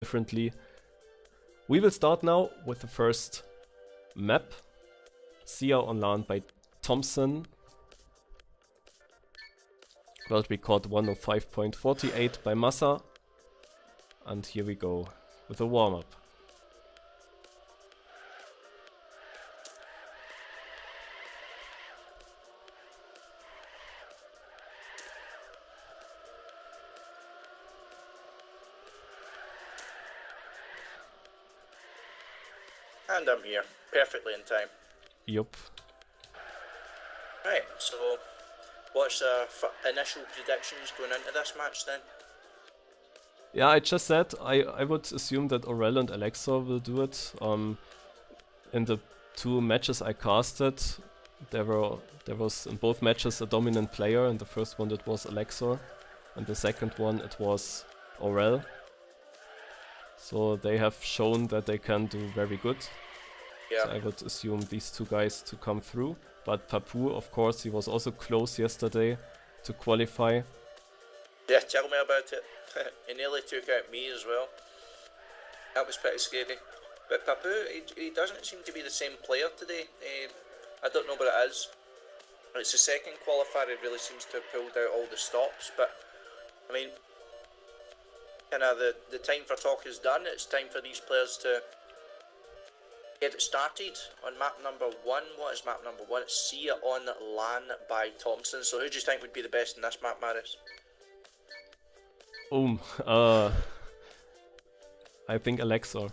differently. We will start now with the first map. Sia on land by Thompson. World record 105.48 by Massa. And here we go with a warm-up. And I'm here, perfectly in time. Yup. Right, so what's initial predictions going into this match then? Yeah, I just said I would assume that Aurel and Alexoor will do it. In the two matches I casted, there was in both matches a dominant player. In the first one it was Alexoor, and the second one it was Aurel. So they have shown that they can do very good. Yeah. So I would assume these two guys to come through. But Papou, of course, he was also close yesterday to qualify. Yeah, tell me about it. He nearly took out me as well. That was pretty scary. But Papou, he doesn't seem to be the same player today. I don't know what it is. It's the second qualifier he really seems to have pulled out all the stops. But, I mean, kind of the time for talk is done. It's time for these players to get it started on map number 1. What is map number 1? It's Sia on LAN by Thompson. So who do you think would be the best in this map, Maris? I think Alexoor.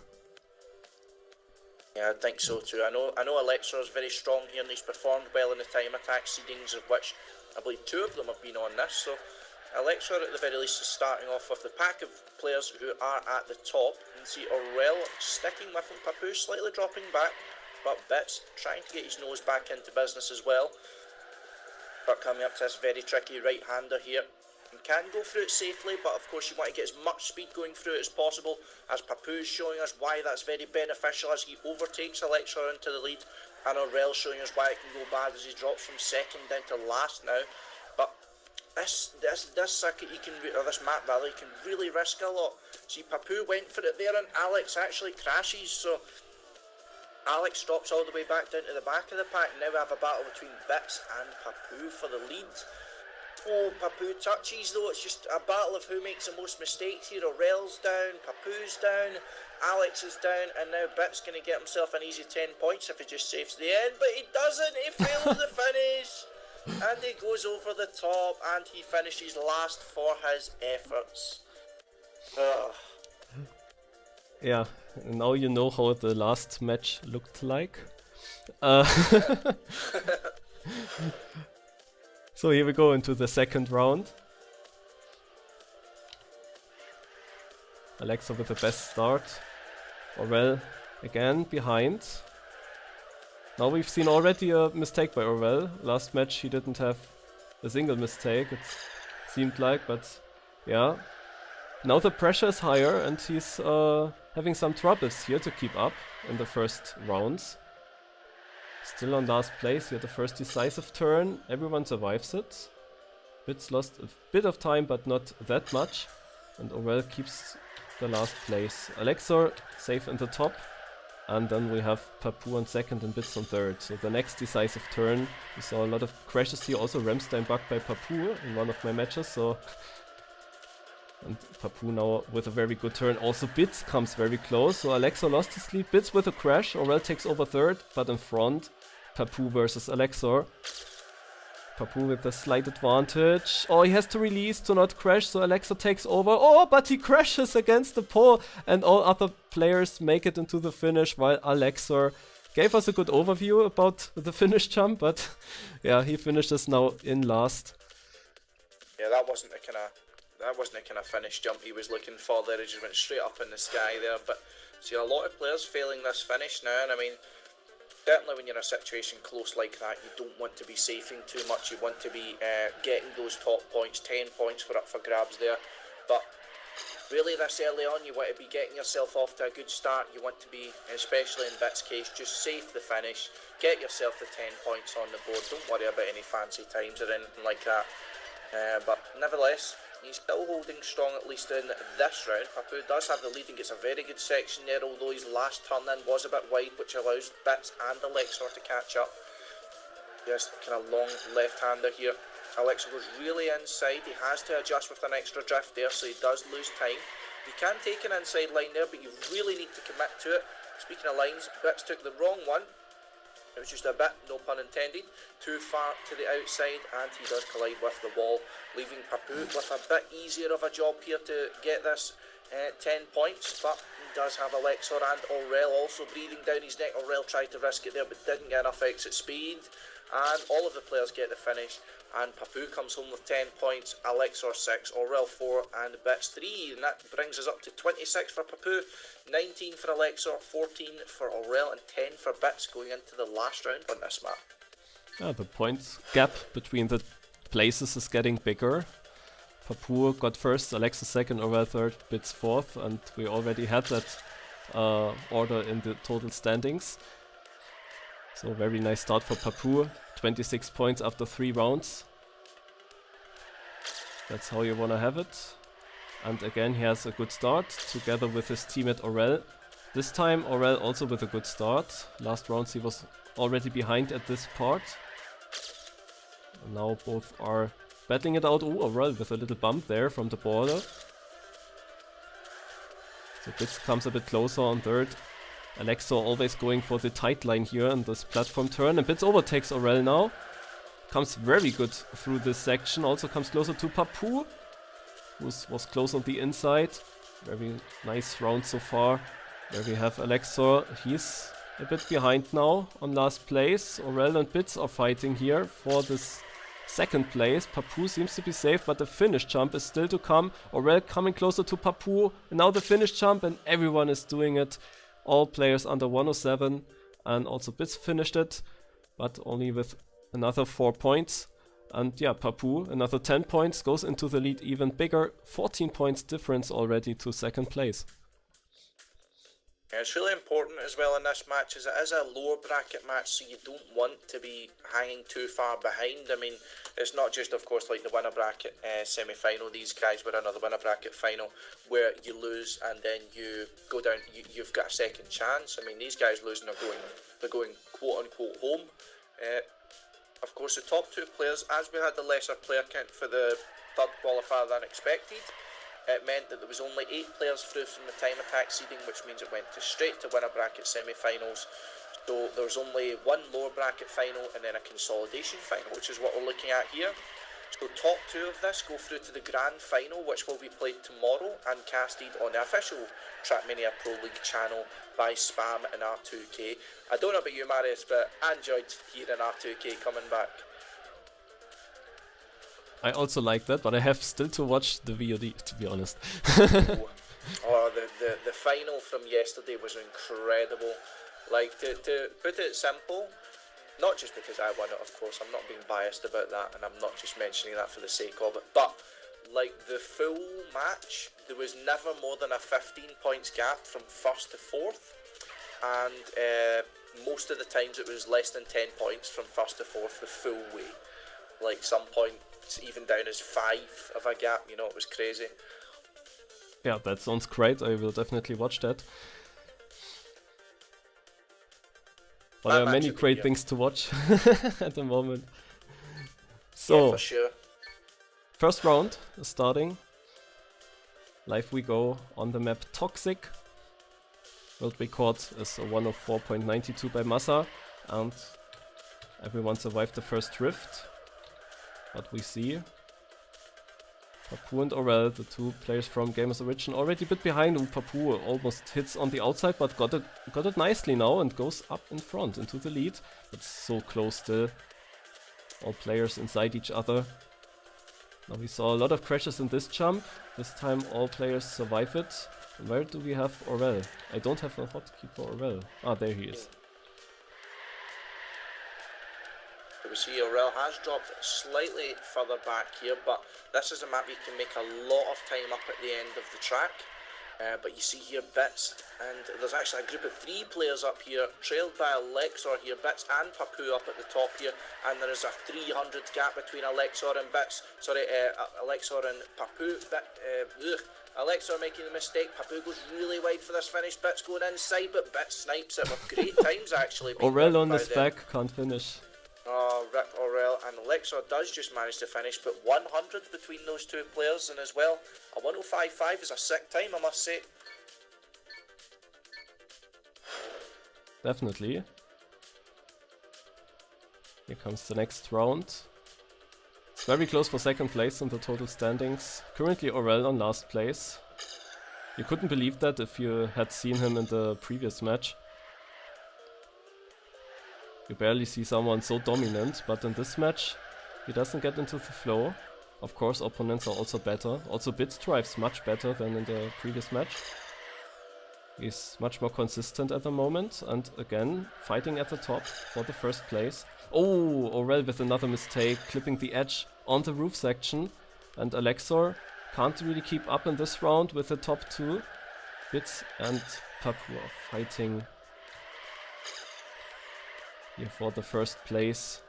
Yeah, I think so too. I know Alexoor is very strong here and he's performed well in the time attack seedings, of which I believe 2 of them have been on this. So Alexoor at the very least is starting off with the pack of players who are at the top. You can see Aurel sticking with him, Papou slightly dropping back, but Bits trying to get his nose back into business as well. But coming up to this very tricky right-hander here. And can go through it safely, but of course you want to get as much speed going through it as possible, as Papou is showing us why that's very beneficial as he overtakes Alexoor into the lead, and Aurel showing us why it can go bad as he drops from second down to last now. But this circuit or this map rather, you can really risk a lot. See, Papou went for it there and Alex actually crashes, so Alex drops all the way back down to the back of the pack. Now we have a battle between Bits and Papou for the lead. Oh, Papou touches though, it's just a battle of who makes the most mistakes here. Aurel's down, Papou's down, Alex is down, and now Bit's going to get himself an easy 10 points if he just saves the end, but he doesn't, he fails the finish, and he goes over the top, and he finishes last for his efforts. Ugh. Yeah, now you know how the last match looked like. So here we go into the second round. Alexoor with the best start. Aurel again behind. Now we've seen already a mistake by Aurel. Last match he didn't have a single mistake, it seemed like, but yeah. Now the pressure is higher and he's having some troubles here to keep up in the first rounds. Still on last place here, the first decisive turn. Everyone survives it. Bits lost a bit of time, but not that much. And Aurel keeps the last place. Alexoor safe in the top. And then we have Papou on second and Bits on third. So the next decisive turn. We saw a lot of crashes here. Also Ramstein bugged by Papou in one of my matches. So and Papou now with a very good turn. Also Bits comes very close. So Alexoor lost his lead. Bits with a crash. Aurel takes over third, but in front. Papou versus Alexoor. Papou with a slight advantage. Oh, he has to release to not crash, so Alexoor takes over. Oh, but he crashes against the pole, and all other players make it into the finish, while Alexoor gave us a good overview about the finish jump, but yeah, he finishes now in last. Yeah, that wasn't the kind of finish jump he was looking for there. He just went straight up in the sky there. But see, a lot of players failing this finish now, and I mean, certainly when you're in a situation close like that, you don't want to be safing too much. You want to be getting those top points. 10 points were up for grabs there. But really this early on, you want to be getting yourself off to a good start. You want to be, especially in Bit's case, just safe the finish. Get yourself the 10 points on the board. Don't worry about any fancy times or anything like that. But nevertheless, He's still holding strong, at least in this round. Papou does have the lead and gets a very good section there, although his last turn in was a bit wide, which allows Bits and Alexoor to catch up. Just kind of long left-hander here. Alexoor goes really inside. He has to adjust with an extra drift there, so he does lose time. You can take an inside line there, but you really need to commit to it. Speaking of lines, Bits took the wrong one. It was just a bit, no pun intended, too far to the outside, and he does collide with the wall, leaving Papou with a bit easier of a job here to get this 10 points, but he does have Alexoor and Aurel also breathing down his neck. Aurel tried to risk it there, but didn't get enough exit speed, and all of the players get the finish, and Papou comes home with 10 points, Alexoor 6, Aurel 4, and Bits 3, and that brings us up to 26 for Papou, 19 for Alexoor, 14 for Aurel, and 10 for Bits going into the last round on this map. Yeah, the point gap between the places is getting bigger. Papou got first, Alexoor second, Aurel third, Bits fourth, and we already had that order in the total standings. So very nice start for Papou, 26 points after 3 rounds. That's how you wanna have it. And again he has a good start, together with his teammate Aurel. This time Aurel also with a good start. Last rounds he was already behind at this part. And now both are battling it out. Oh, Aurel with a little bump there from the border. So Bits comes a bit closer on third. Alexoor always going for the tight line here on this platform turn, and Bits overtakes Aurel now. Comes very good through this section, also comes closer to Papou, who was close on the inside. Very nice round so far. There we have Alexoor, he's a bit behind now on last place. Aurel and Bits are fighting here for this second place. Papou seems to be safe, but the finish jump is still to come. Aurel coming closer to Papou, and now the finish jump, and everyone is doing it. All players under 107, and also Bits finished it, but only with another 4 points. And yeah, Papou, another 10 points, goes into the lead even bigger. 14 points difference already to second place. Yeah, it's really important as well in this match, as it is a lower bracket match, so you don't want to be hanging too far behind. I mean, it's not just, of course, like the winner bracket semi-final. These guys were another winner bracket final where you lose and then you go down. You've got a second chance. I mean, these guys losing are going quote unquote home. Of course, the top 2 players, as we had the lesser player count for the third qualifier than expected, it meant that there was only 8 players through from the time attack seeding, which means it went straight to winner bracket semi-finals. So there was only 1 lower bracket final and then a consolidation final, which is what we're looking at here. So top 2 of this go through to the grand final, which will be played tomorrow and casted on the official TrackMania ProLeague channel by Spam and R2K. I don't know about you, Marius, but I enjoyed hearing R2K coming back. I also like that, but I have still to watch the VOD, to be honest. Oh, the final from yesterday was incredible. Like, to put it simple, not just because I won it, of course, I'm not being biased about that, and I'm not just mentioning that for the sake of it, but, like, the full match, there was never more than a 15 points gap from first to fourth, and most of the times it was less than 10 points from first to fourth the full way. Like, some points even down as 5 of a gap, you know, it was crazy. Yeah, that sounds great, I will definitely watch that. But there are many great things to watch at the moment. So, yeah, for sure. First round is starting. Live we go on the map Toxic. World record is a 104.92 by Massa, and everyone survived the first rift. But we see Papou and Aurel, the 2 players from Gamers Origin, already a bit behind, and Papou almost hits on the outside, but got it nicely now and goes up in front into the lead. It's so close still. All players inside each other. Now we saw a lot of crashes in this jump. This time all players survive it. And where do we have Aurel? I don't have a hotkey for Aurel. Ah, there he is. We see Aurel has dropped slightly further back here, but this is a map you can make a lot of time up at the end of the track. But you see here Bits, and there's actually a group of 3 players up here, trailed by Alexoor here, Bits and Papou up at the top here, and there is a 300 gap between Alexoor and Bits, Alexoor and Papou. Alexoor making the mistake, Papou goes really wide for this finish, Bits going inside, but Bits snipes it with great times actually. Aurel on his back, can't finish. Oh, rip Aurel, and Alexoor does just manage to finish, but 100 between those 2 players, and as well, a 105.5 is a sick time, I must say. Definitely. Here comes the next round. It's very close for second place in the total standings. Currently Aurel on last place. You couldn't believe that if you had seen him in the previous match. You barely see someone so dominant, but in this match he doesn't get into the flow. Of course, opponents are also better. Also Bits drives much better than in the previous match. He's much more consistent at the moment, and again fighting at the top for the first place. Oh, Aurel with another mistake, clipping the edge on the roof section, and Alexoor can't really keep up in this round with the top 2. Bits and Papou are fighting here for the first place.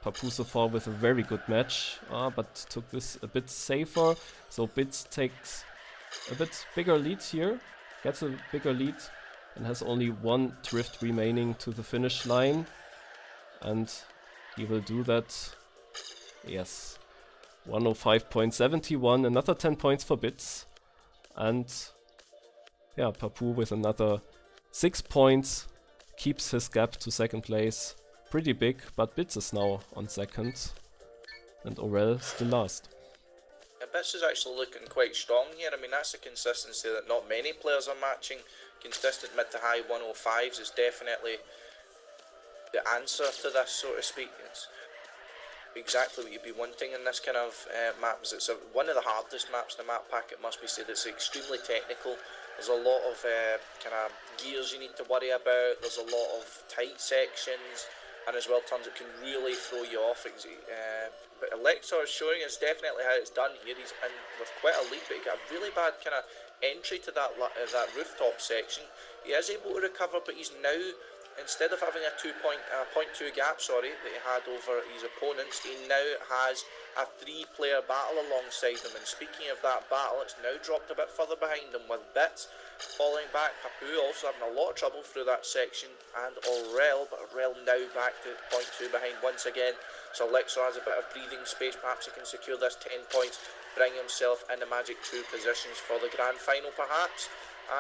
Papou so far with a very good match, but took this a bit safer, so Bits takes a bit bigger lead here, gets a bigger lead, and has only 1 drift remaining to the finish line, and he will do that. Yes, 105.71, another 10 points for Bits, and yeah, Papou with another 6 points keeps his gap to second place. Pretty big, but Bits is now on second, and Aurel still last. Bits is actually looking quite strong here. I mean, that's a consistency that not many players are matching. Consistent mid to high 105s is definitely the answer to this, so to speak. It's exactly what you'd be wanting in this kind of maps. It's one of the hardest maps in the map pack, it must be said. It's extremely technical. There's a lot of kind of gears you need to worry about. There's a lot of tight sections, and as well turns it can really throw you off. But Alexoor is showing us definitely how it's done here. He's in with quite a lead, but he got a really bad kind of entry to that rooftop section. He is able to recover, but he's now, instead of having a 0.2 gap, that he had over his opponents, he now has a 3-player battle alongside him. And speaking of that battle, it's now dropped a bit further behind him with Bits falling back. Papou also having a lot of trouble through that section, and Aurel, but Aurel now back to 0.2 behind once again. So Alexoor has a bit of breathing space. Perhaps he can secure this 10 points, bring himself in the magic 2 positions for the grand final perhaps.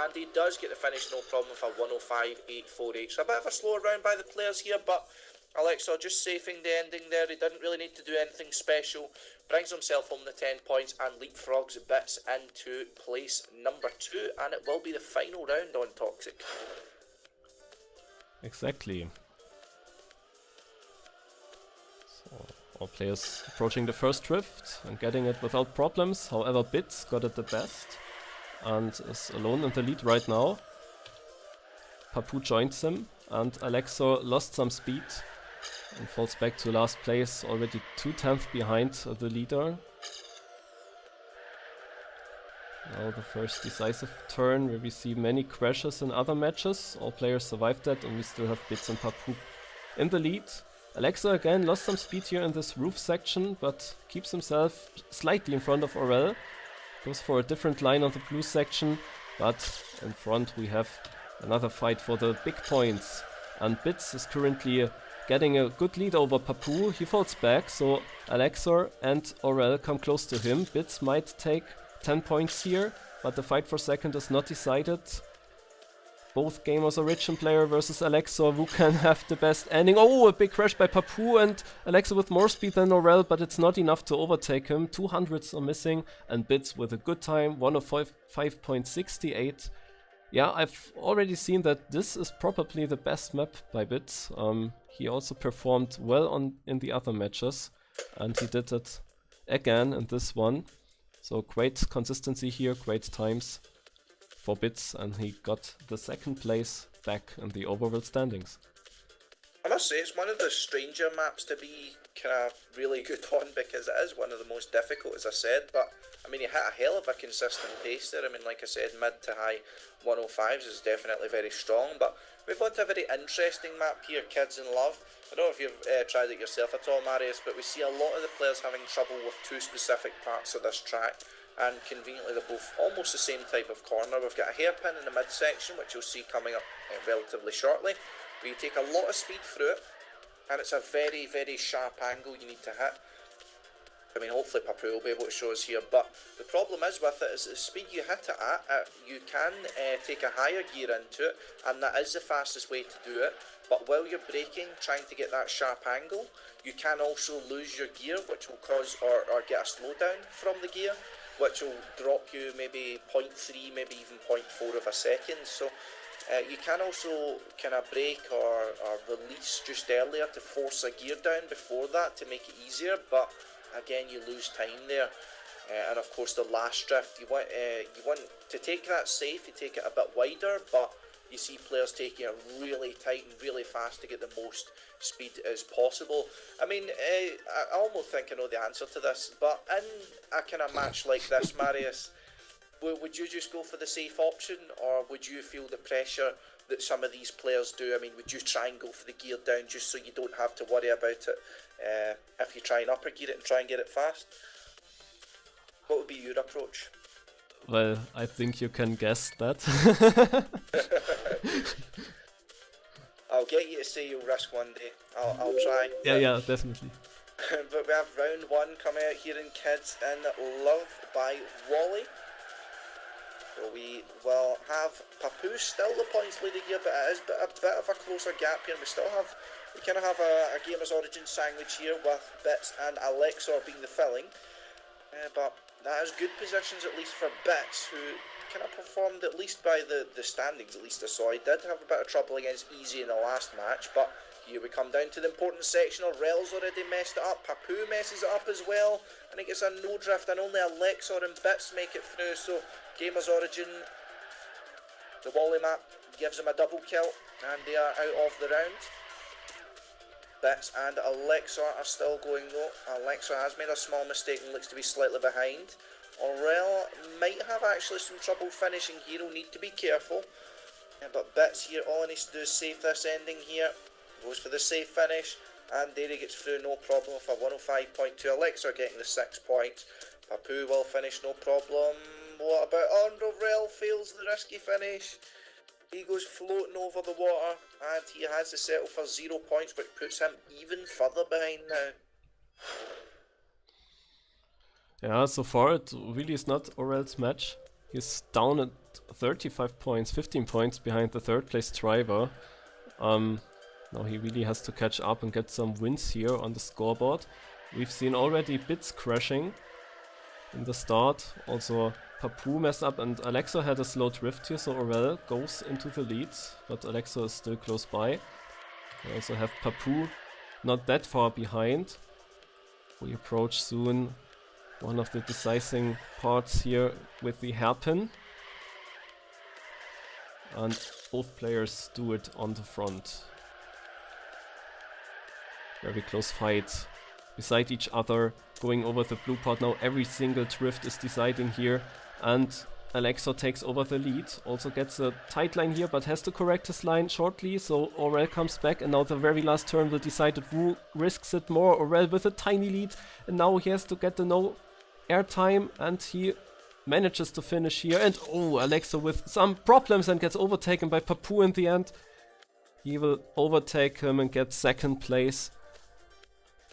And he does get the finish no problem for 105.848. So a bit of a slower round by the players here, but Alexoor just safing the ending there. He didn't really need to do anything special. Brings himself home the 10 points and leapfrogs Bits into place number 2. And it will be the final round on Toxic. Exactly. So all players approaching the first drift and getting it without problems. However, Bits got it the best and is alone in the lead right now. Papou joins him, and Alexoor lost some speed and falls back to last place, already 2/10 behind the leader. Now the first decisive turn where we see many crashes in other matches. All players survived that, and we still have Bits and Papou in the lead. Alexoor again lost some speed here in this roof section, but keeps himself slightly in front of Aurel. Goes for a different line on the blue section, but in front we have another fight for the big points. And Bits is currently getting a good lead over Papou. He falls back, so Alexoor and Aurel come close to him. Bits might take 10 points here, but the fight for second is not decided. Both gamers Origin player versus Alexoor, who can have the best ending. Oh, a big crash by Papou, and Alexoor with more speed than Aurel, but it's not enough to overtake him. 200s are missing, and Bits with a good time, 105.68. Yeah, I've already seen that this is probably the best map by Bits. He also performed well in the other matches, and he did it again in this one. So great consistency here, great times for Bits, and he got the second place back in the overall standings. And must say, it's one of the stranger maps to be kind of really good on, because it is one of the most difficult, as I said. But I mean, you hit a hell of a consistent pace there. I mean, like I said, mid to high 105s is definitely very strong. But we've got a very interesting map here, Kids in Love. I don't know if you've tried it yourself at all, Marius, but we see a lot of the players having trouble with two specific parts of this track. And conveniently, they're both almost the same type of corner. We've got a hairpin in the midsection, which you'll see coming up relatively shortly, where you take a lot of speed through it, and it's a very, very sharp angle you need to hit. I mean, hopefully Papou will be able to show us here, but the problem is with it is the speed you hit it at, you can take a higher gear into it, and that is the fastest way to do it. But while you're braking, trying to get that sharp angle, you can also lose your gear, which will cause or get a slowdown from the gear, which will drop you maybe 0.3, maybe even 0.4 of a second. So you can also kind of brake or release just earlier to force a gear down before that to make it easier, but again, you lose time there. And of course, the last drift, you want to take that safe, you take it a bit wider, but you see players taking it really tight and really fast to get the most speed as possible. I mean, I almost think I know the answer to this, but in a kind of match like this, Marius, would you just go for the safe option, or would you feel the pressure that some of these players do? I mean, would you try and go for the gear down just so you don't have to worry about it if you try and upper gear it and try and get it fast? What would be your approach? Well, I think you can guess that. I'll get you to say you'll risk one day. I'll try. Yeah, definitely. But we have round one coming out here in Kids in Love by Wally. So we will have Papou still the points leader here, but it is a bit of a closer gap here. We kind of have a Gamers Origin sandwich here with Bits and Alexoor being the filling. But that is good positions, at least for Bits, who kind of performed, at least by the standings, at least I saw. He did have a bit of trouble against Easy in the last match, but here we come down to the important section. Aurel's already messed it up, Papou messes it up as well, and it gets a no drift, and only Alexoor and Bits make it through. So Gamers Origin, the Wally map, gives him a double kill, and they are out of the round. Bits and Alexoor are still going though. Alexoor has made a small mistake and looks to be slightly behind. Aurel might have actually some trouble finishing here, he'll need to be careful. But Bits here, all he needs to do is save this ending here. Goes for the safe finish, and there he gets through no problem with a 105.2. Alexoor getting the 6 points. Papou will finish no problem. What about Aurel? Fails the risky finish. He goes floating over the water, and he has to settle for 0 points, which puts him even further behind now. Yeah, so far it really is not Aurel's match. He's down at 35 points, 15 points behind the third place driver. Now he really has to catch up and get some wins here on the scoreboard. We've seen already Bits crashing in the start. Also Papou messed up, and Alexoor had a slow drift here, so Aurel goes into the lead, but Alexoor is still close by. We also have Papou not that far behind. We approach soon one of the decising parts here with the hairpin. And both players do it on the front. Very close fight beside each other, going over the blue part. Now every single drift is deciding here, and Alexoor takes over the lead. Also gets a tight line here, but has to correct his line shortly, so Aurel comes back, and now the very last turn will decide who risks it more. Aurel with a tiny lead, and now he has to get the no air time, and he manages to finish here. And oh, Alexoor with some problems and gets overtaken by Papou in the end. He will overtake him and get second place.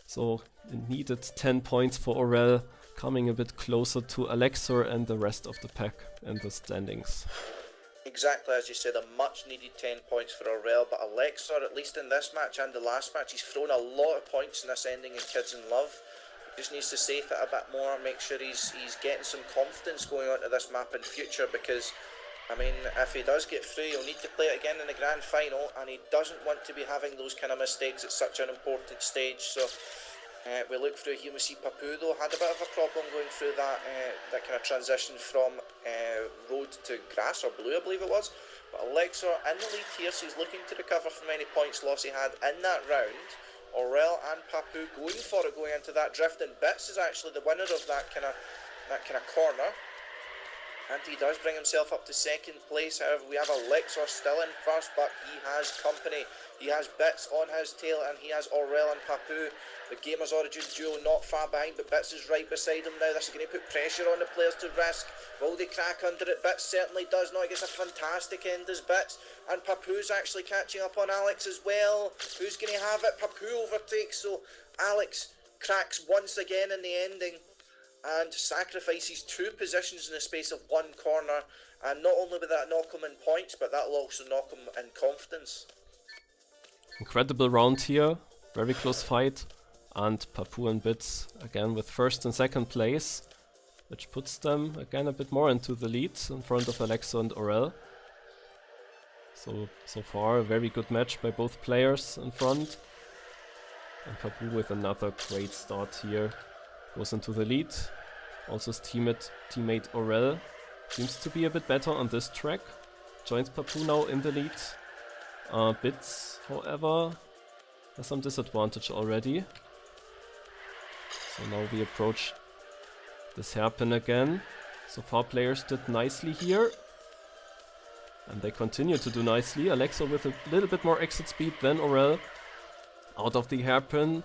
So it needed 10 points for Aurel, coming a bit closer to Alexoor and the rest of the pack in the standings. Exactly as you said, a much needed 10 points for Aurel, but Alexoor, at least in this match and the last match, he's thrown a lot of points in this ending in Kids in Love. He just needs to safe it a bit more, make sure he's getting some confidence going onto this map in future, because I mean, if he does get through, he'll need to play it again in the grand final, and he doesn't want to be having those kind of mistakes at such an important stage. So We look through here, we see Papou though had a bit of a problem going through that that kind of transition from road to grass or blue, I believe it was. But Alexoor in the lead here, so he's looking to recover from any points loss he had in that round. Aurel and Papou going for it, going into that drift, and Bits is actually the winner of that kind of corner. And he does bring himself up to second place. However, we have Alexoor still in first, but he has company. He has Bits on his tail, and he has Aurel and Papou. The Gamers Origin duo not far behind, but Bits is right beside him now. This is going to put pressure on the players to risk. Will they crack under it? Bits certainly does not. He gets a fantastic end as Bits. And Papou's actually catching up on Alex as well. Who's going to have it? Papou overtakes, so Alex cracks once again in the ending and sacrifices 2 positions in the space of 1 corner, and not only will that knock him in points, but that will also knock him in confidence. Incredible round here, very close fight, and Papou and Bits again with first and second place, which puts them again a bit more into the lead in front of Alexoor and Aurel. So far a very good match by both players in front, and Papou with another great start here. Goes into the lead. Also his teammate Aurel seems to be a bit better on this track. Joins Papou now in the lead. Bits, however, has some disadvantage already. So now we approach this hairpin again. So far players did nicely here. And they continue to do nicely. Alexoor with a little bit more exit speed than Aurel. Out of the hairpin.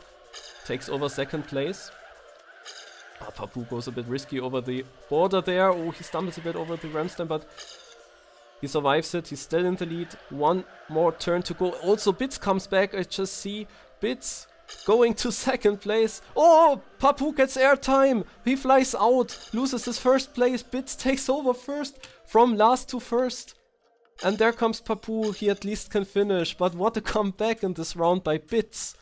Takes over second place. Papou goes a bit risky over the border there. Oh, he stumbles a bit over the ramstem, but he survives it. He's still in the lead. One more turn to go. Also, Bits comes back. I just see Bits going to second place. Oh, Papou gets airtime. He flies out, loses his first place. Bits takes over first from last to first. And there comes Papou. He at least can finish. But what a comeback in this round by Bits.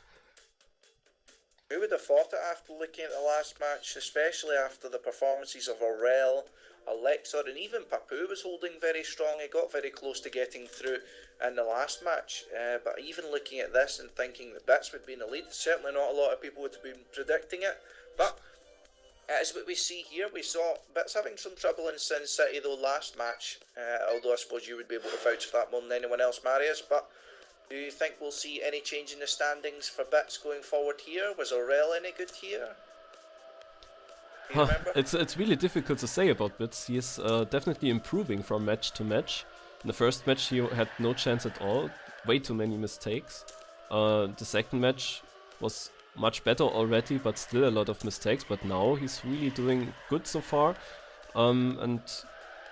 Who would have thought it after looking at the last match, especially after the performances of Aurel, Alexoor, and even Papou was holding very strong. He got very close to getting through in the last match. But even looking at this and thinking that Bits would be in the lead, certainly not a lot of people would have been predicting it. But as what we see here, we saw Bits having some trouble in Sin City though last match. Although I suppose you would be able to vouch for that more than anyone else, Marius. But do you think we'll see any change in the standings for Bits going forward here? Was Aurel any good here? Do you remember? It's really difficult to say about Bits. He is definitely improving from match to match. In the first match he had no chance at all. Way too many mistakes. The second match was much better already, but still a lot of mistakes. But now he's really doing good so far. And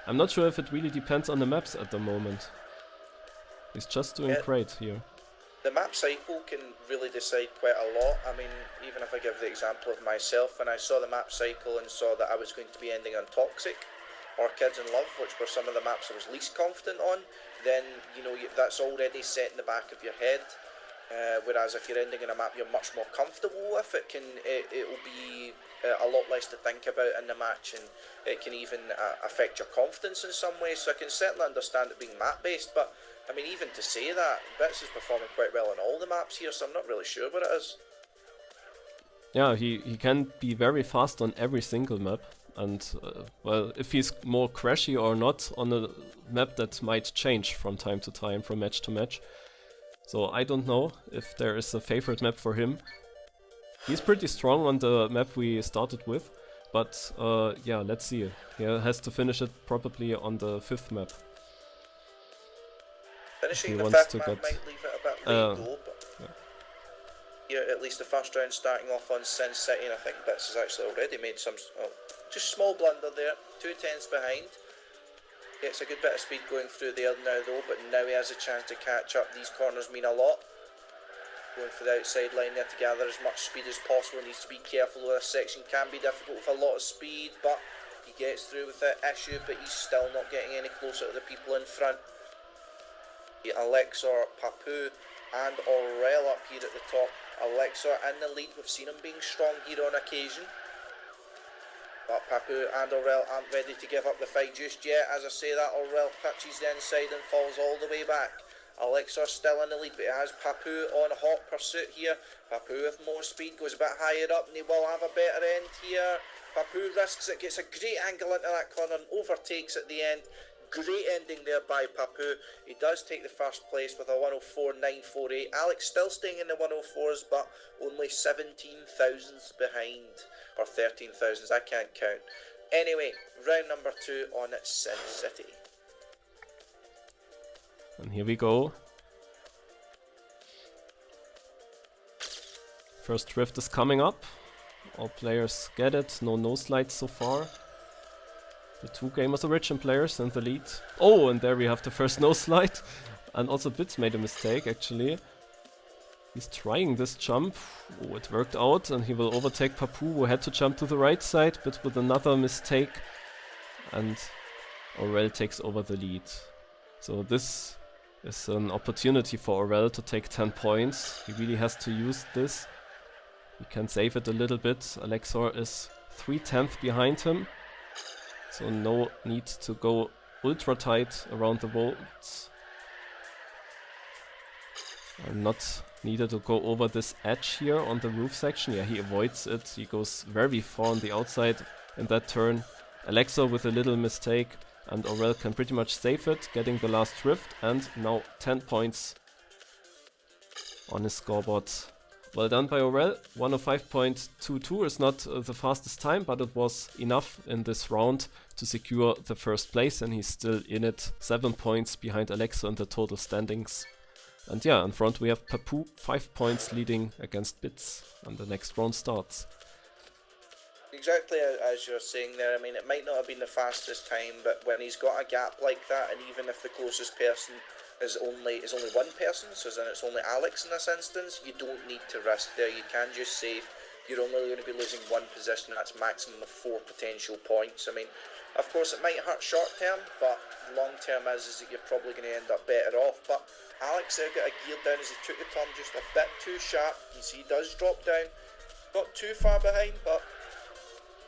I'm not sure if it really depends on the maps at the moment. He's just doing great here. The map cycle can really decide quite a lot. I mean, even if I give the example of myself, when I saw the map cycle and saw that I was going to be ending on Toxic or Kids in Love, which were some of the maps I was least confident on, then, you know, that's already set in the back of your head. Whereas if you're ending in a map you're much more comfortable with, it'll be a lot less to think about in the match, and it can even affect your confidence in some ways. So I can certainly understand it being map-based, but I mean, even to say that, Bits is performing quite well on all the maps here, so I'm not really sure what it is. Yeah, he can be very fast on every single map, and well, if he's more crashy or not on a map, that might change from time to time, from match to match. So I don't know if there is a favorite map for him. He's pretty strong on the map we started with, but yeah, let's see. He has to finish it probably on the 5th map. Finishing the 5th map might leave it a bit late though, but here at least the first round starting off on Sin City, and I think Bits has actually already made some just small blunder there, 2 tenths behind. Gets a good bit of speed going through there now though, but now he has a chance to catch up. These corners mean a lot. Going for the outside line there to gather as much speed as possible. Needs to be careful. This section can be difficult with a lot of speed, but he gets through with that issue, but he's still not getting any closer to the people in front. Alexoor, Papou and Aurel up here at the top. Alexoor in the lead. We've seen him being strong here on occasion, but Papou and Aurel aren't ready to give up the fight just yet. As I say that, Aurel touches the inside and falls all the way back. Alexoor still in the lead, but he has Papou on hot pursuit here. Papou with more speed, goes a bit higher up, and he will have a better end here. Papou risks it, gets a great angle into that corner, and overtakes at the end. Great ending there by Papou. He does take the first place with a 104.948. Alex still staying in the 104s, but only 17 thousandths behind. Or 13 thousandths, I can't count. Anyway, round number 2 on Sin City. And here we go. First drift is coming up. All players get it, no slides so far. The two gamers origin players in the lead. Oh, and there we have the first no slide. And also Bits made a mistake actually. He's trying this jump. Oh, it worked out, and he will overtake Papou, who had to jump to the right side, but with another mistake. And Aurel takes over the lead. So this is an opportunity for Aurel to take 10 points. He really has to use this. He can save it a little bit. Alexoor is 3/10 behind him. So no need to go ultra tight around the vaults. And not needed to go over this edge here on the roof section. Yeah, he avoids it. He goes very far on the outside in that turn. Alexoor with a little mistake, and Aurel can pretty much save it, getting the last drift, and now 10 points on his scoreboard. Well done by Aurel. 105.22 is not the fastest time, but it was enough in this round to secure the first place, and he's still in it. 7 points behind Alexoor in the total standings. And yeah, in front we have Papou, 5 points leading against Bits, and the next round starts. Exactly as you're saying there, I mean, it might not have been the fastest time, but when he's got a gap like that, and even if the closest person is only one person, so then it's only Alex in this instance, you don't need to risk there. You can just save. You're only going to be losing one position. That's maximum of 4 potential points. I mean, of course it might hurt short term, but long term is that you're probably going to end up better off. But Alex there got a gear down as he took the turn just a bit too sharp. You see he does drop down, not too far behind, but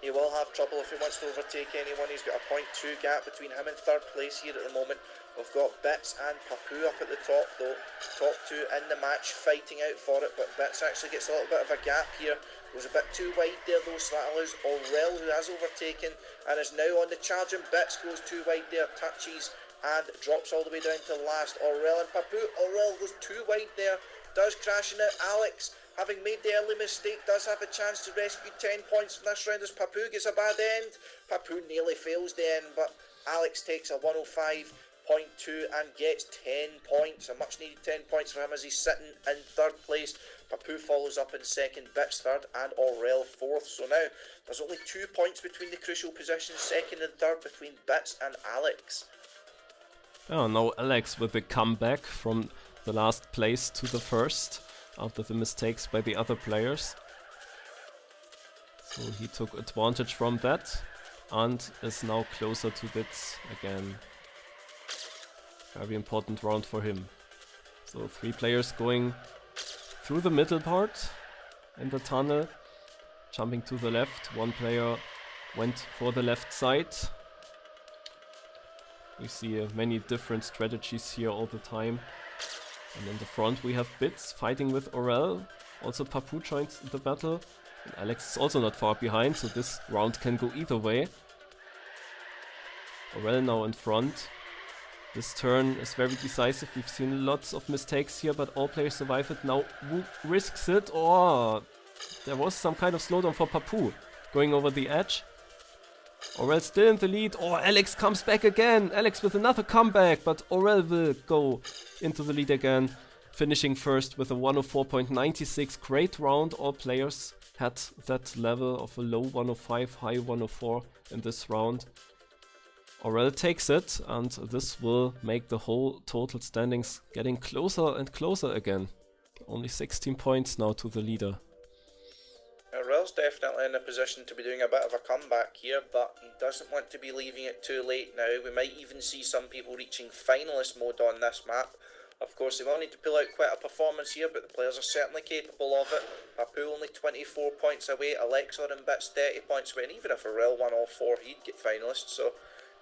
he will have trouble if he wants to overtake anyone. He's got a 0.2 gap between him and third place here at the moment. We've got Bits and Papou up at the top though. Top two in the match fighting out for it, but Bits actually gets a little bit of a gap here. Goes a bit too wide there though, so that allows Aurel, who has overtaken and is now on the charge, and Bits goes too wide there, touches and drops all the way down to last. Aurel and Papou. Aurel goes too wide there, does crash in it. Alex, having made the early mistake, does have a chance to rescue 10 points from this round as Papou gets a bad end. Papou nearly fails the end, but Alex takes a 105.2 and gets 10 points, a much needed 10 points for him as he's sitting in third place. Papou follows up in second, Bits third, and Aurel fourth. So now there's only 2 points between the crucial positions, second and third, between Bits and Alex. Oh, now Alex with the comeback from the last place to the first after the mistakes by the other players. So he took advantage from that and is now closer to Bits again. Very important round for him. So 3 players going through the middle part in the tunnel, jumping to the left. 1 player went for the left side. We see many different strategies here all the time. And in the front we have Bits fighting with Aurel. Also Papou joins the battle. And Alex is also not far behind, so this round can go either way. Aurel now in front. This turn is very decisive. We've seen lots of mistakes here, but all players survive it. Now who risks it? Oh, there was some kind of slowdown for Papou going over the edge. Aurel still in the lead. Oh, Alex comes back again. Alex with another comeback, but Aurel will go into the lead again, finishing first with a 104.96. Great round. All players had that level of a low 105, high 104 in this round. Aurel takes it, and this will make the whole total standings getting closer and closer again. Only 16 points now to the leader. Aurel's definitely in a position to be doing a bit of a comeback here, but he doesn't want to be leaving it too late now. We might even see some people reaching finalist mode on this map. Of course, they will need to pull out quite a performance here, but the players are certainly capable of it. Papou only 24 points away, Alexoor and Bits 30 points away, and even if Aurel won all 4, he'd get finalist, so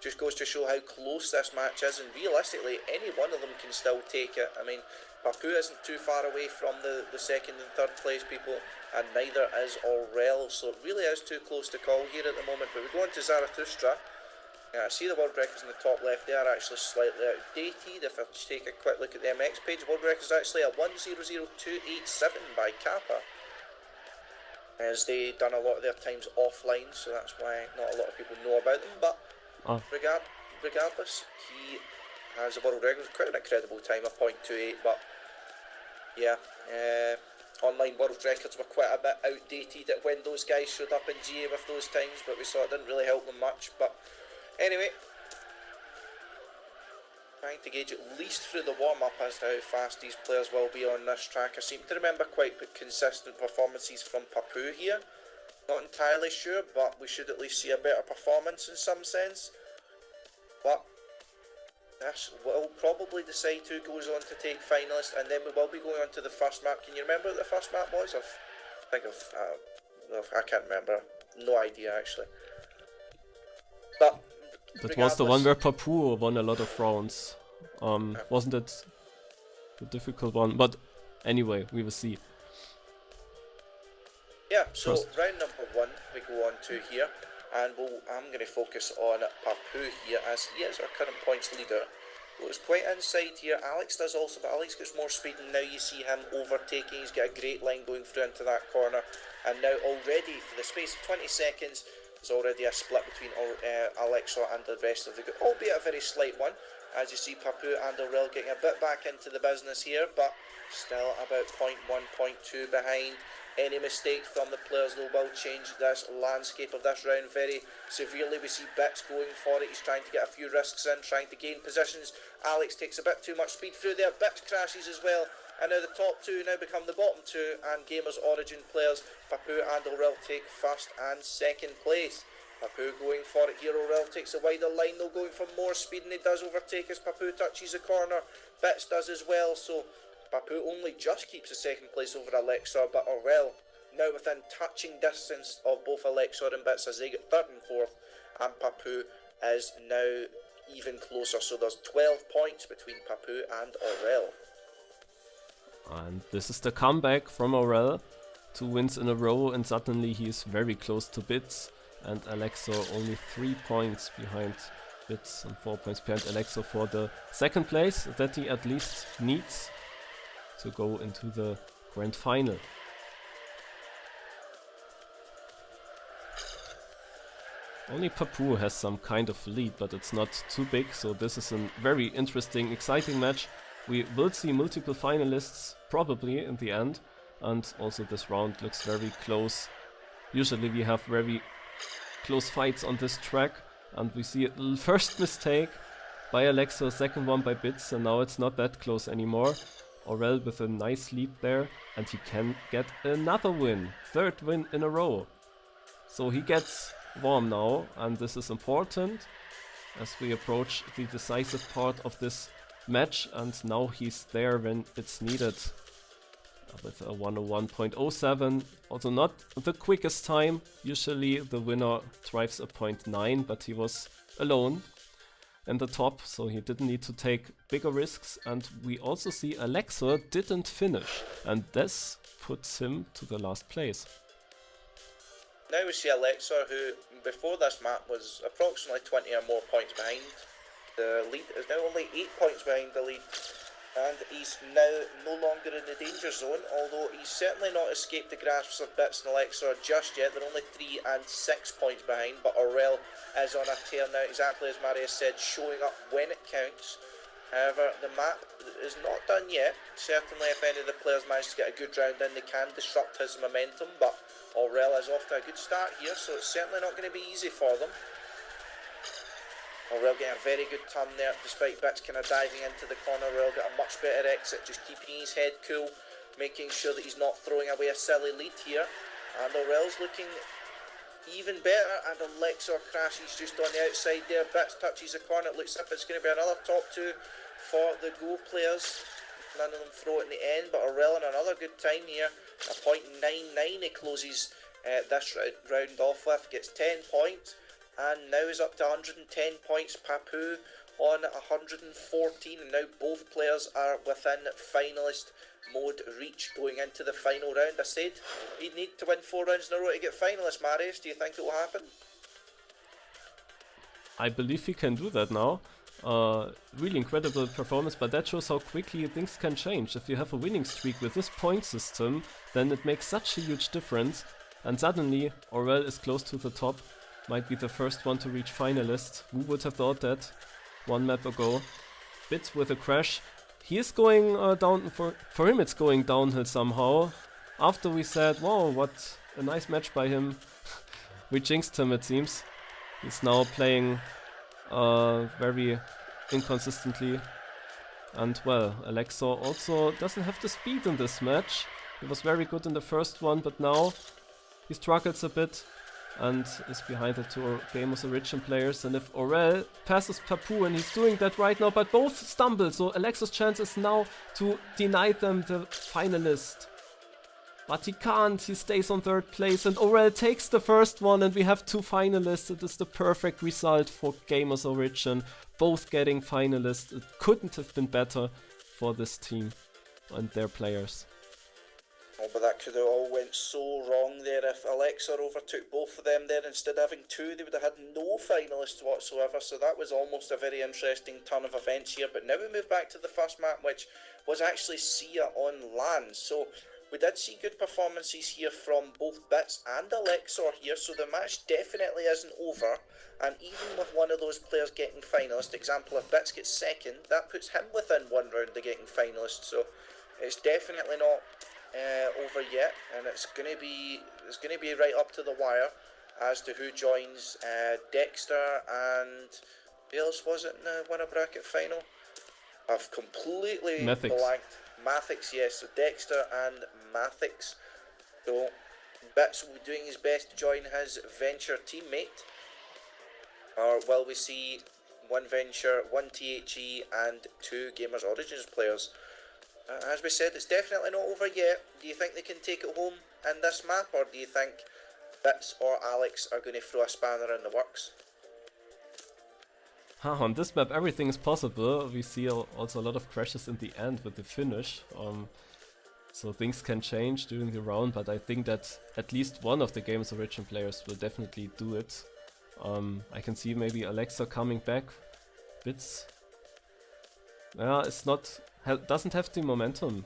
just goes to show how close this match is, and realistically any one of them can still take it. I mean, Papou isn't too far away from the second and third place people, and neither is Aurel, so it really is too close to call here at the moment. But we go on to Zarathustra. I see the world records in the top left, they are actually slightly outdated. If I take a quick look at the MX page, the world record is actually a 100287 by Kappa, as they done a lot of their times offline, so that's why not a lot of people know about them. But regardless, he has a world record, quite an incredible time of 0.28, but yeah, online world records were quite a bit outdated when those guys showed up in GA with those times, but we saw it didn't really help them much. But anyway, trying to gauge at least through the warm-up as to how fast these players will be on this track. I seem to remember quite consistent performances from Papou here. Not entirely sure, but we should at least see a better performance in some sense. But this will probably decide who goes on to take finalist, and then we will be going on to the first map. Can you remember what the first map was? I can't remember. No idea actually. But that was the one where Papou won a lot of rounds. Wasn't it the difficult one? But anyway, we will see. Yeah, so round number 1 we go on to here, and I'm going to focus on Papou here, as he is our current points leader. Well, it's quite inside here. Alex does also, but Alex gets more speed, and now you see him overtaking. He's got a great line going through into that corner, and now already for the space of 20 seconds there's already a split between Alexoor and the rest of the group, albeit a very slight one, as you see Papou and Aurel getting a bit back into the business here, but still about 0.1, 0.2 behind. Any mistake from the players though will change this landscape of this round very severely. We see Bits going for it, he's trying to get a few risks in, trying to gain positions. Alex takes a bit too much speed through there, Bits crashes as well, and now the top two now become the bottom two, and Gamers Origin players Papou and Aurel take first and second place. Papou going for it here, Aurel takes a wider line though, going for more speed, and he does overtake as Papou touches the corner. Bits does as well, so Papou only just keeps the second place over Alexoor, but Aurel now within touching distance of both Alexoor and Bits as they get third and fourth, and Papou is now even closer, so there's 12 points between Papou and Aurel. And this is the comeback from Aurel, 2 wins in a row, and suddenly he is very close to Bits, and Alexoor only 3 points behind Bits and 4 points behind Alexoor for the second place that he at least needs to go into the grand final. Only Papou has some kind of lead, but it's not too big, so this is a very interesting, exciting match. We will see multiple finalists probably in the end, and also this round looks very close. Usually we have very close fights on this track, and we see a first mistake by Alexoor, second one by Bits, and now it's not that close anymore. Aurel with a nice lead there, and he can get another win, third win in a row. So he gets warm now, and this is important as we approach the decisive part of this match, and now he's there when it's needed with a 101.07. Also not the quickest time. Usually the winner drives a 0.9, but he was alone in the top, so he didn't need to take bigger risks. And we also see Alexoor didn't finish, and this puts him to the last place. Now we see Alexoor, who before this map was approximately 20 or more points behind. The lead is now only 8 points behind the lead, and he's now no longer in the danger zone, although he's certainly not escaped the grasp of Bits and Alexoor just yet. They're only 3 and 6 points behind, but Aurel is on a tear now, exactly as Marius said, showing up when it counts. However, the map is not done yet. Certainly if any of the players manage to get a good round in, they can disrupt his momentum, but Aurel is off to a good start here, so it's certainly not going to be easy for them. Aurel getting a very good turn there, despite Bits kind of diving into the corner. Aurel got a much better exit, just keeping his head cool, making sure that he's not throwing away a silly lead here. And Aurel's looking even better, and Alexoor crashes just on the outside there. Bits touches the corner. It looks as if it's going to be another top two for the Go players. None of them throw it in the end, but Aurel in another good time here. A 0.99 he closes this round off with, gets 10 points. and now is up to 110 points. Papou on 114, and now both players are within finalist mode reach going into the final round. I said he'd need to win 4 rounds in a row to get finalist. Marius, do you think it will happen? I believe he can do that now. Really incredible performance, but that shows how quickly things can change. If you have a winning streak with this point system, then it makes such a huge difference. And suddenly, Aurel is close to the top. Might be the first one to reach finalist. Who would have thought that 1 map ago? Bits with a crash. He is going down, for him it's going downhill somehow. After we said, wow, what a nice match by him. We jinxed him, it seems. He's now playing very inconsistently. And well, Alexoor also doesn't have the speed in this match. He was very good in the first one, but now he struggles a bit and is behind the 2 Gamers Origin players. And if Aurel passes Papou, and he's doing that right now, but both stumble, so Alexoor's chance is now to deny them the finalist. But he can't, he stays on 3rd place, and Aurel takes the first one, and we have 2 finalists. It is the perfect result for Gamers Origin, both getting finalists. It couldn't have been better for this team and their players. Oh, but that could have all went so wrong there. If Alexoor overtook both of them there, instead of having 2, they would have had no finalists whatsoever. So that was almost a very interesting turn of events here. But now we move back to the first map, which was actually Sia on land. So we did see good performances here from both Bits and Alexoor here, so the match definitely isn't over. And even with one of those players getting finalist, example, if Bits gets 2nd, that puts him within 1 round of getting finalist. So it's definitely not over yet, and it's gonna be right up to the wire as to who joins Dexter and who else was it in the winner bracket final? I've completely blanked. Mathix, yes, so Dexter and Mathix. So Bits will be doing his best to join his Venture teammate. Or will we see 1 Venture, 1 THE and 2 Gamers Origins players? As we said, it's definitely not over yet. Do you think they can take it home in this map, or do you think Bits or Alex are going to throw a spanner in the works? On this map everything is possible. We see also a lot of crashes in the end with the finish. So things can change during the round, but I think that at least one of the Games Origin players will definitely do it. I can see maybe Alexoor coming back. Bits. Yeah, it's not... doesn't have the momentum.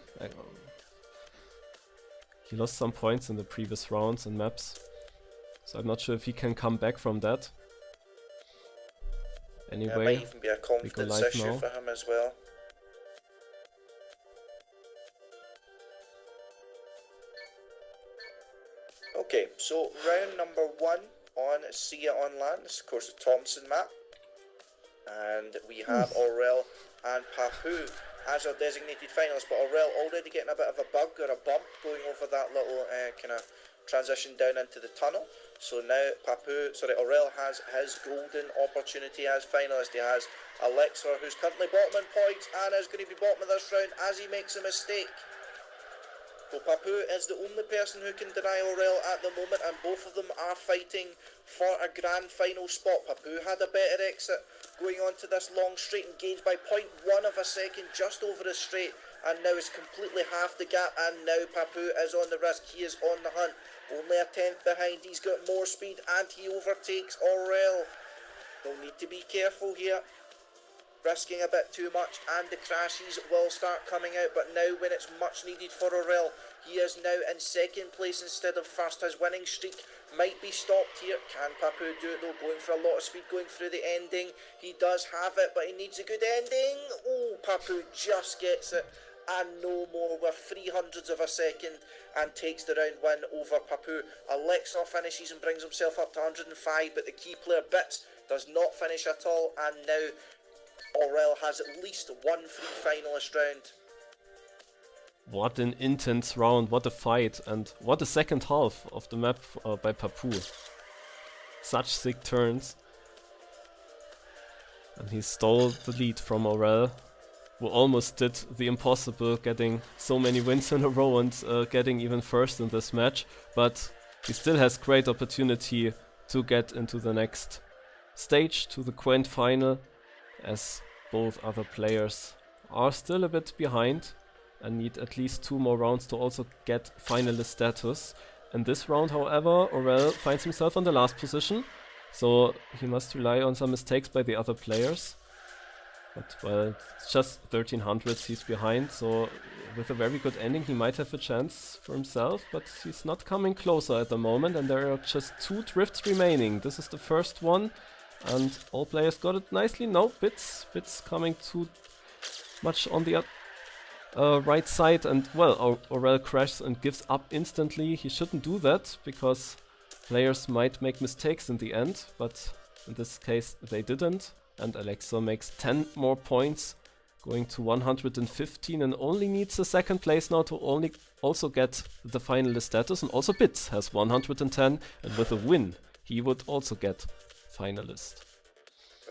He lost some points in the previous rounds and maps. So I'm not sure if he can come back from that. Anyway, it might even be a confidence issue for him as well. Okay, so round number 1 on Sia on land. This is of course the Thompson map. And we have Aurel and Papou as our designated finalists, but Aurel already getting a bit of a bug or a bump going over that little kind of transition down into the tunnel. So now Aurel has his golden opportunity as finalist. He has Alexoor, who's currently bottom in points and is going to be bottom of this round as he makes a mistake. So Papou is the only person who can deny Aurel at the moment, and both of them are fighting for a grand final spot. Papou had a better exit going on to this long straight, engaged by 0.1 of a second just over the straight, and now it's completely half the gap, and now Papou is on the risk. He is on the hunt, only a 10th behind. He's got more speed and he overtakes Aurel. They'll need to be careful here, risking a bit too much, and the crashes will start coming out. But now when it's much needed for Aurel, he is now in 2nd place instead of 1st. His winning streak might be stopped here. Can Papou do it though? Going for a lot of speed, going through the ending. He does have it, but he needs a good ending. Oh, Papou just gets it, and no more, with 300ths of a second, and takes the round win over Papou. Alexoor finishes and brings himself up to 105, but the key player Bits does not finish at all, and now Aurel has at least 1 free finalist round. What an intense round, what a fight, and what a second half of the map by Papou. Such sick turns. And he stole the lead from Aurel, who almost did the impossible, getting so many wins in a row and getting even first in this match. But he still has great opportunity to get into the next stage, to the Grand Final, as both other players are still a bit behind and need at least 2 more rounds to also get finalist status. In this round, however, Aurel finds himself on the last position, so he must rely on some mistakes by the other players. But, well, it's just 1300s he's behind, so with a very good ending he might have a chance for himself, but he's not coming closer at the moment, and there are just 2 drifts remaining. This is the first one, and all players got it nicely. No, Bits coming too much on the right side, and, well, Aurel crashes and gives up instantly. He shouldn't do that, because players might make mistakes in the end, but in this case they didn't. And Alexoor makes 10 more points, going to 115, and only needs a second place now to also get the finalist status. And also Bits has 110, and with a win he would also get finalist.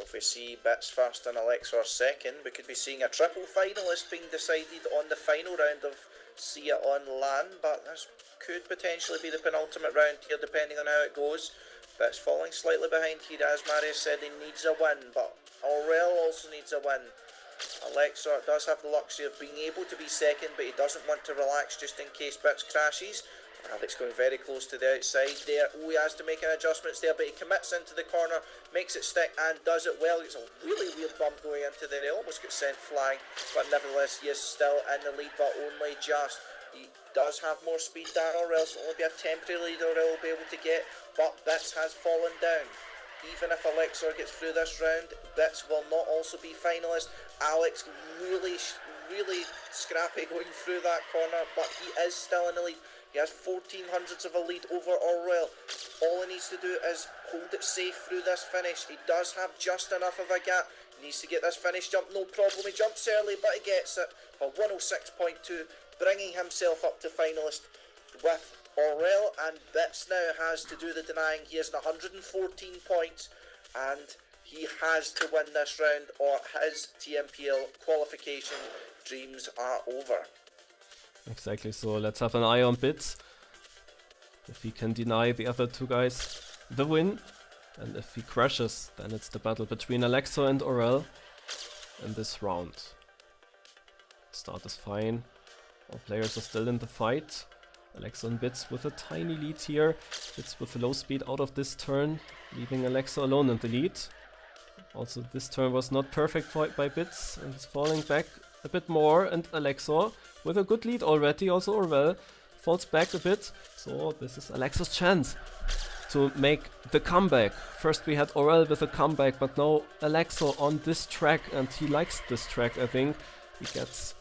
If we see Bits first and Alexoor second, we could be seeing a triple finalist being decided on the final round of See It On LAN, but this could potentially be the penultimate round here depending on how it goes. Bits falling slightly behind here, as Marius said, he needs a win, but Aurel also needs a win. Alexoor does have the luxury of being able to be second, but he doesn't want to relax just in case Bits crashes. Alex going very close to the outside there. Oh, he has to make an adjustments there, but he commits into the corner, makes it stick and does it well. It's a really weird bump going into there. He almost got sent flying, but nevertheless he is still in the lead, but only just. He does have more speed than Aurel, so it'll only be a temporary lead Aurel will be able to get, but Bits has fallen down. Even if Alexoor gets through this round, Bits will not also be finalist. Alex really scrappy going through that corner, but he is still in the lead. He has 1400s of a lead over Aurel. All he needs to do is hold it safe through this finish. He does have just enough of a gap. He needs to get this finish jump, no problem. He jumps early, but he gets it for 106.2. Bringing himself up to finalist with Aurel, and Bits now has to do the denying. He has 114 points, and he has to win this round or his TMPL qualification dreams are over. Exactly, so let's have an eye on Bits. If he can deny the other 2 guys the win, and if he crashes, then it's the battle between Alexoor and Aurel in this round. Start is fine. All players are still in the fight. Alexoor and Bits with a tiny lead here. Bits with low speed out of this turn, leaving Alexoor alone in the lead. Also, this turn was not perfect by Bits, and he's falling back a bit more. And Alexoor with a good lead already. Also Aurel falls back a bit. So this is Alexoor's chance to make the comeback. First we had Aurel with a comeback, but now Alexoor on this track, and he likes this track, I think. He gets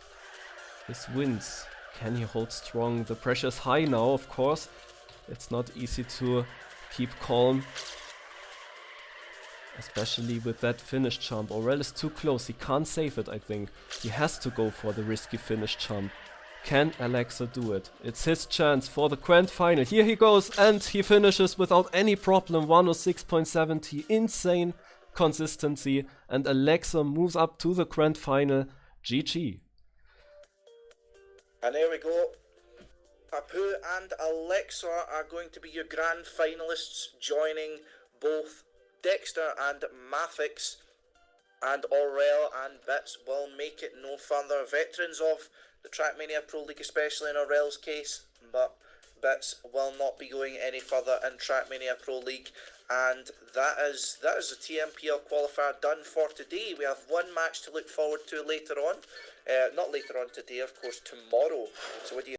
his wins. Can he hold strong? The pressure is high now, of course. It's not easy to keep calm, especially with that finish jump. Aurel is too close, he can't save it, I think. He has to go for the risky finish jump. Can Alexoor do it? It's his chance for the Grand Final. Here he goes, and he finishes without any problem. 106.70, insane consistency, and Alexoor moves up to the Grand Final. GG. And there we go. Papou and Alexoor are going to be your grand finalists, joining both Dexter and Mathix, and Aurel and Bits will make it no further. Veterans of the Trackmania Pro League, especially in Aurel's case, but Bits will not be going any further in Trackmania Pro League. And that is the TMPL qualifier done for today. We have one match to look forward to later on. Not later on today, of course, tomorrow. So what do you